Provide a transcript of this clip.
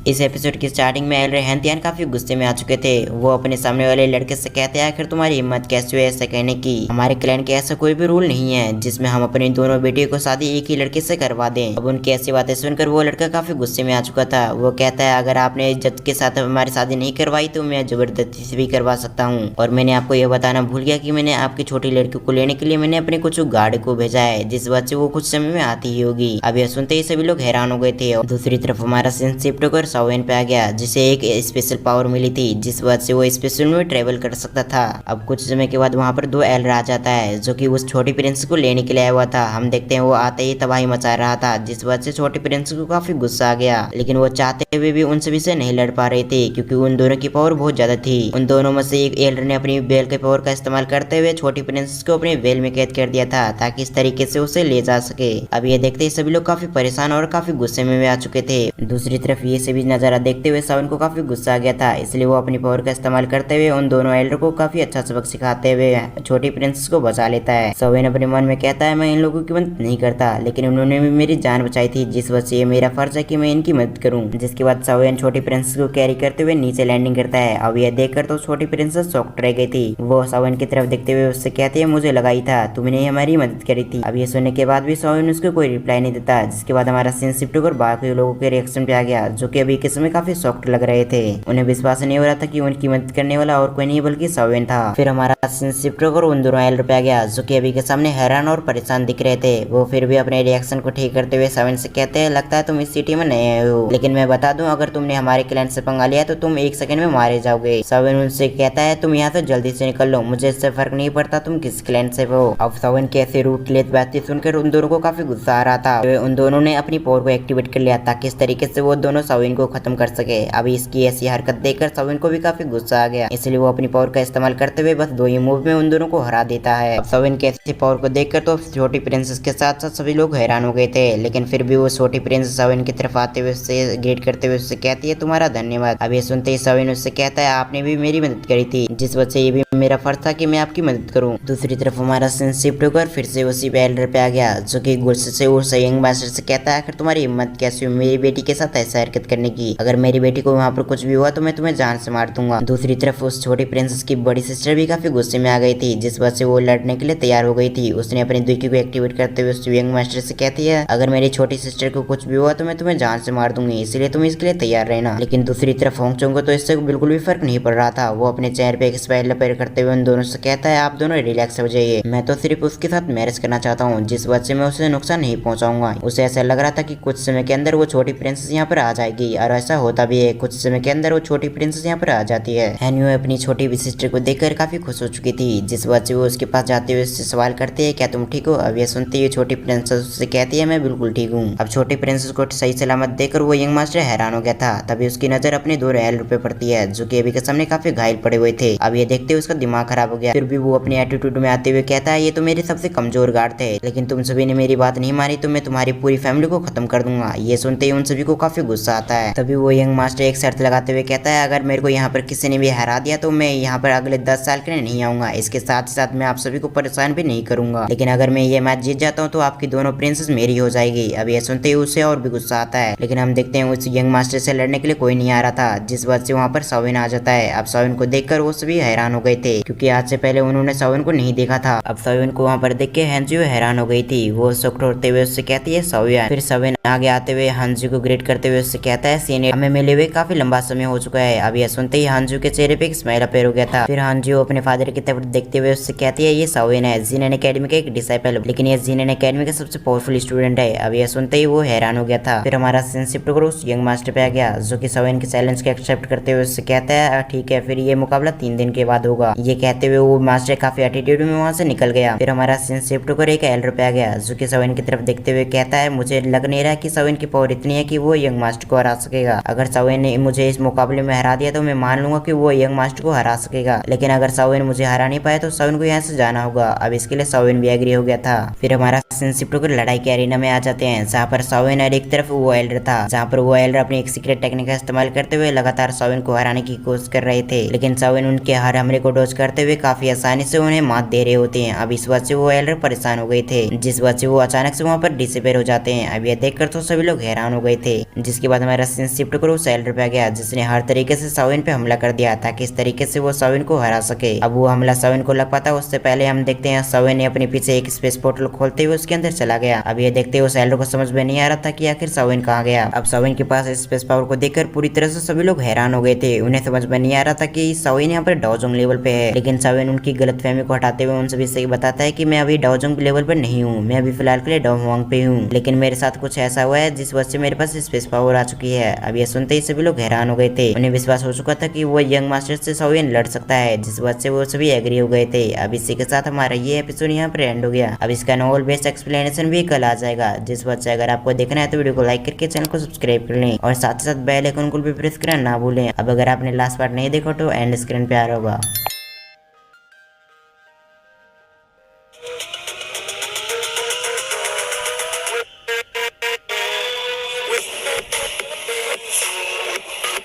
इस एपिसोड की स्टार्टिंग में एल्डर हैंतियान काफी गुस्से में आ चुके थे। वो अपने सामने वाले लड़के से कहते हैं आखिर तुम्हारी हिम्मत कैसे हुई ऐसा कहने की। हमारे क्लैन के ऐसा कोई भी रूल नहीं है जिसमें हम अपनी दोनों बेटियों को शादी एक ही लड़के से करवा दें। अब उनकी ऐसी बातें सुनकर वो लड़का काफी गुस्से में आ चुका था। वो कहता है अगर आपने इज्जत के साथ हमारी शादी नहीं करवाई तो मैं जबरदस्ती से भी करवा सकता हूँ। और मैंने आपको यह बताना भूल गया कि मैंने आपकी छोटी लड़की को लेने के लिए मैंने अपने कुछ गार्ड को भेजा है, जिस बात से वो कुछ समय में आती ही होगी। अब यह सुनते ही सभी लोग हैरान हो गए थे। और दूसरी तरफ हमारा सीन शिफ्ट होकर सावेन पे आ गया, जिसे एक स्पेशल पावर मिली थी जिस वजह से वो स्पेशल में ट्रेवल कर सकता था। अब कुछ समय के बाद वहाँ पर दो एल्डर आ जाता है जो कि उस छोटी प्रिंस को लेने के लिए आया हुआ था। हम देखते हैं वो आते ही तबाही मचा रहा था, जिस वजह से छोटी प्रिंस को काफी गुस्सा आ गया। लेकिन वो चाहते हुए भी उन सभी से नहीं लड़ पा रहे थे क्योंकि उन दोनों की पावर बहुत ज्यादा थी। उन दोनों में से एक एल्डर ने अपनी बेल के पावर का इस्तेमाल करते हुए छोटी प्रिंसेस को अपने बेल में कैद कर दिया था ताकि इस तरीके से उसे ले जा सके। अब ये देखते ही सभी लोग काफी परेशान और काफी गुस्से में आ चुके थे। दूसरी तरफ ये सभी नजारा देखते हुए सावन को काफी गुस्सा आ गया था, इसलिए वो अपनी पावर का इस्तेमाल करते हुए उन दोनों एल्डर को काफी अच्छा सबक सिखाते हुए छोटी प्रिंसेस को बचा लेता है। सावन अपने मन में कहता है मैं इन लोगों की मदद नहीं करता, लेकिन उन्होंने भी मेरी जान बचाई थी, जिस वजह से मेरा फर्ज है कि मैं इनकी मदद करूं। जिसके बाद सावन छोटी प्रिंसेस को कैरी करते हुए नीचे लैंडिंग करता है। अब यह देखकर तो छोटी प्रिंसेस शॉक्ड रह गई थी। वो सावन की तरफ देखते हुए उससे कहती है मुझे लगा ही था तुमने हमारी मदद करी थी। अब ये सुनने के बाद भी सावन उसको कोई रिप्लाई नहीं देता। जिसके बाद हमारा सीन शिफ्ट होकर बाकी लोगों के रिएक्शन पे आ गया जो कि अभी के समय काफी शॉक्ड लग रहे थे। उन्हें विश्वास नहीं हो रहा था कि उनकी मदद करने वाला और कोई नहीं बल्कि सावेन था। फिर हमारा सीन शिफ्ट होकर उन दोनों एल्डर पे आ गया जो कि अभी के सामने हैरान और परेशान दिख रहे थे। वो फिर भी अपने रिएक्शन को ठीक करते हुए सावेन से कहते हैं लगता है तुम इस सिटी में नए आए हो, लेकिन मैं बता दूं अगर तुमने हमारे क्लैन से पंगा लिया तो तुम 1 सेकंड में मारे जाओगे। सावेन उनसे कहता है तुम यहाँ से जल्दी से निकल लो, मुझे इससे फर्क नहीं पड़ता तुम किस क्लैन से हो। अब सावेन के ऐसे रूटलेस बातचीत सुनकर उन दोनों को काफी गुस्सा आ रहा था। उन दोनों ने अपनी पावर को एक्टिवेट कर लिया ताकि इस तरीके से वो दोनों सावेन को खत्म कर सके। अब इसकी ऐसी हरकत देखकर सावेन को भी काफी गुस्सा आ गया, इसलिए वो अपनी पावर का इस्तेमाल करते हुए बस 2 ही मूव में उन दोनों को हरा देता है। अब सावेन की ऐसी पावर को देखकर तो छोटी प्रिंसेस के साथ साथ सभी लोग हैरान हो गए थे, लेकिन फिर भी वो छोटी प्रिंसेस सावेन की तरफ आते हुए उससे ग्रेट करते हुए उससे कहती है तुम्हारा धन्यवाद। अब ये सुनते ही सावेन उससे कहता है आपने भी मेरी मदद करी थी, जिस वजह से ये भी मेरा फर्ज था कि मैं आपकी मदद करूं। दूसरी तरफ हमारा सीन शिफ्ट होकर फिर से उसी एल्डर पे आ गया जो कि गुस्से से उस यंग मास्टर से कहता है आखिर तुम्हारी हिम्मत कैसी हुई मेरी बेटी के साथ ऐसा हरकत करने की, अगर मेरी बेटी को वहाँ पर कुछ भी हुआ तो मैं तुम्हें जान से मार दूंगा। दूसरी तरफ उस छोटी प्रिंसेस की बड़ी सिस्टर भी काफी गुस्से में आ गई थी, जिस वजह से वो लड़ने के लिए तैयार हो गई थी। उसने अपनी दुखी को एक्टिवेट करते हुए उस यंग मास्टर से कहती है अगर मेरी छोटी सिस्टर को कुछ भी हुआ तो मैं तुम्हें जान से मार दूंगी, इसलिए तुम इसके लिए तैयार रहना। लेकिन दूसरी तरफ होंगचोंग को तो इससे बिल्कुल भी फर्क नहीं पड़ रहा था। वो अपने चेहरे पे एक स्माइल लपेट करते हुए उन दोनों से कहता है आप दोनों रिलैक्स हो जाइए, मैं तो सिर्फ उसके साथ मैरिज करना चाहता हूँ, जिस वजह से मैं उसे नुकसान नहीं पहुंचाऊंगा। उसे ऐसा लग रहा था कि कुछ समय के अंदर वो छोटी प्रिंसेस यहाँ पर आ जाएगी, और ऐसा होता भी है, कुछ समय के अंदर वो छोटी प्रिंसेस यहाँ पर आ जाती है। हैन्यू अपनी छोटी सिस्टर को देखकर काफी खुश हो चुकी थी, जिस वजह से वो उसके पास जाते हुए उससे सवाल करती है क्या तुम ठीक हो। अब ये सुनते ही छोटी प्रिंसेस उससे कहती है मैं बिल्कुल ठीक हूँ। अब छोटी प्रिंसेस को सही सलामत देखकर वो यंग मास्टर हैरान हो गया था। तभी उसकी नजर अपने 2 एल्डर पे पड़ती है जो कि अभी के सामने काफी घायल पड़े हुए थे। अब ये देखते हुए उसका दिमाग खराब हो गया। फिर भी वो अपने एटीट्यूड में आते हुए कहता है ये तो मेरे सबसे कमजोर गार्ड थे, लेकिन तुम सभी ने मेरी बात नहीं मानी तो मैं तुम्हारी पूरी फैमिली को खत्म कर दूंगा। ये सुनते ही उन सभी को काफी गुस्सा आता है। तभी वो यंग मास्टर एक शर्त लगाते हुए कहता है अगर मेरे को यहाँ पर किसी ने भी हरा दिया तो मैं यहाँ पर अगले 10 साल के लिए नहीं आऊंगा। इसके साथ ही साथ मैं आप सभी को परेशान भी नहीं करूंगा, लेकिन अगर मैं ये मैच जीत जाता हूँ तो आपकी दोनों प्रिंसेस मेरी हो जाएगी। अब ये सुनते ही उसे और भी गुस्सा आता है, लेकिन हम देखते हैं उस यंग मास्टर से लड़ने के लिए कोई नहीं आ रहा था, जिस वजह से वहाँ पर सावेन आ जाता है। अब सावेन को देखकर वो सभी हैरान हो गए थे क्योंकि आज से पहले उन्होंने सावेन को नहीं देखा था। अब सावेन को वहाँ पर देख के हैंजी हैरान हो गई थी। वो शॉक्ड होते हुए उससे कहती है सावेन। फिर सावेन आगे आते हुए हांजू को ग्रेट करते हुए उससे कहता है सीनियर हमें मिले हुए काफी लंबा समय हो चुका है। अब यह सुनते ही हांजू के चेहरे पे एक स्माइल अपेयर हो गया था। फिर हांजू अपने फादर की तरफ देखते हुए उससे कहती है ये सावेन है जीनन एकेडमी का एक डिसाइपल, लेकिन ये जीनन एकेडमी का सबसे पावरफुल स्टूडेंट है। अब यह सुनते ही वो हैरान हो गया था। फिर हमारा सिंसिप उस यंग मास्टर पे आ गया जो कि सावेन के चैलेंज को एक्सेप्ट करते हुए उससे कहता है ठीक है फिर ये मुकाबला 3 दिन के बाद होगा। ये कहते हुए वो मास्टर काफी एटीट्यूड में वहाँ से निकल गया। फिर हमारा सिंसिप एक एल्डर पे आ गया जो कि सावेन की तरफ देखते हुए कहता है मुझे लग नहीं रहा कि सावेन की पावर इतनी है कि वो यंग मास्टर को हरा सकेगा। अगर सावेन ने मुझे इस मुकाबले में हरा दिया तो मैं मान लूंगा कि वो यंग मास्टर को हरा सकेगा, लेकिन अगर सावेन मुझे हरा नहीं पाया तो सावेन को यहाँ से जाना होगा। अब इसके लिए सावेन भी एग्री हो गया था। फिर हमारा सिंसिप लड़ाई के एरिना में आ जाते हैं जहाँ पर सावेन और एक तरफ वो एल्डर था, जहाँ पर वो एल्डर अपनी एक सीक्रेट टेक्निक का इस्तेमाल करते हुए लगातार सावेन को हराने की कोशिश कर रहे थे, लेकिन सावेन उनके हर हमले को डॉज करते हुए काफी आसानी से उन्हें मात दे रहे होते हैं। अब इस वजह से वो एल्डर परेशान हो गए थे, जिस वजह से वो अचानक से वहाँ पर डिसअपीयर हो जाते हैं। अब यह देखकर तो सभी लोग हैरान हो गए थे। जिसके बाद हमारा सीन शिफ्ट करो सैलर पे आ गया, जिसने हर तरीके से शाओइन पे हमला कर दिया ताकि इस तरीके से वो शाओइन को हरा सके। अब वो हमला शाओइन को लग पाता उससे पहले हम देखते हैं शाओइन ने अपने पीछे एक स्पेस पोर्टल खोलते हुए उसके अंदर चला गया। अब ये देखते हुए सैलर को समझ में नहीं आ रहा था कि आखिर शाओइन कहाँ गया। अब शाओइन के पास स्पेस पावर को देखकर पूरी तरह से सभी लोग हैरान हो गए थे। उन्हें समझ में नहीं आ रहा था कि शाओइन यहाँ पर डाओजोंग लेवल पे है, लेकिन शाओइन उनकी गलतफहमी को हटाते हुए उन सभी से बताता है कि मैं अभी डाओजोंग लेवल पर नहीं हूँ, मैं अभी फिलहाल के लिए डोंगवांग पे हूँ, लेकिन मेरे साथ कुछ ऐसा हुआ है जिस वजह से मेरे पास स्पेस पावर आ चुकी है। अब ये सुनते ही सभी लोग हैरान हो गए थे। उन्हें विश्वास हो चुका था कि वो यंग मास्टर से शाओइन लड़ सकता है, जिस वजह से वो सभी एग्री हो गए थे। अब इसी के साथ हमारा ये एपिसोड यहाँ पर एंड हो गया। अब इसका नॉवल बेस्ड एक्सप्लेनेशन भी कल आ जाएगा, जिस वजह से अगर आपको देखना है तो वीडियो को लाइक करके चैनल को सब्सक्राइब कर लें और साथ ही साथ बेल आइकन को भी प्रेस करना ना भूलें। अब अगर आपने लास्ट पार्ट नहीं देखा तो एंड स्क्रीन पे आ रहा होगा।